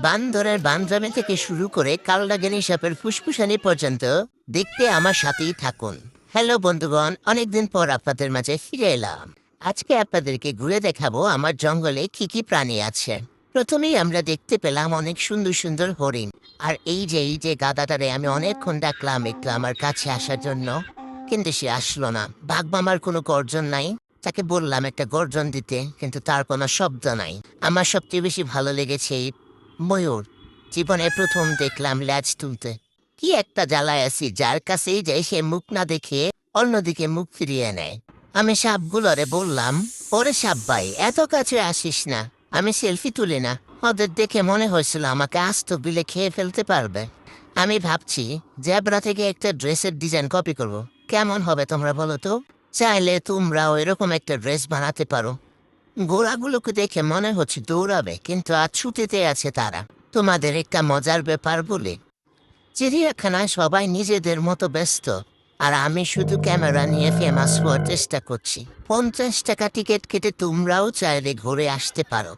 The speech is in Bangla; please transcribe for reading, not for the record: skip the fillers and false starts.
বান্দরের বান্দরামি থেকে শুরু করে কালনাগিনী সাপের ফুসফুসানি পর্যন্ত দেখতে আমার সাথেই থাকুন। হ্যালো বন্ধুগণ, অনেকদিন পর আপনাদের মাঝে ফিরে এলাম। আজকে আপনাদেরকে ঘুরে দেখাবো আমার জঙ্গলে কি কি প্রাণী আছে। প্রথমেই আমরা দেখতে পেলাম অনেক সুন্দর সুন্দর হরিণ। আর এই যে গাদাটারে আমি অনেকক্ষণ ডাকলাম একটু আমার কাছে আসার জন্য, কিন্তু সে আসলো না। বাঘ মামার কোনো গর্জন নাই। তাকে বললাম একটা গর্জন দিতে, কিন্তু তার কোনো শব্দ নাই। আমার সবচেয়ে বেশি ভালো লেগেছে এই ময়ূর। জীবনে প্রথম দেখলাম ল্যাজ তুলতে। কি একটা জ্বালায় আছি, যার কাছেই যাই সে মুখ না দেখে অন্যদিকে মুখ ফিরিয়ে নেয়। আমি সাপগুলোরে বললাম, ওরে সাপ ভাই, এত কাছে আসিস না, আমি সেলফি তুলি না। ওদের দেখে মনে হয়েছিল আমাকে আস্ত বিলে খেয়ে ফেলতে পারবে। আমি ভাবছি জেব্রা থেকে একটা ড্রেসের ডিজাইন কপি করব। কেমন হবে তোমরা বলো তো? চাইলে তোমরাও এরকম একটা ড্রেস বানাতে পারো। ঘোড়াগুলোকে দেখে মনে হচ্ছে দৌড়াবে, কিন্তু আজ ছুটিতে আছে তারা। তোমাদের একটা মজার ব্যাপার বলি, চিড়িয়াখানায় সবাই নিজেদের মতো ব্যস্ত, আর আমি শুধু ক্যামেরা নিয়ে ফেমাস হওয়ার চেষ্টা করছি। 50 টাকা টিকিট কেটে তোমরাও চাইলে ঘুরে আসতে পারো।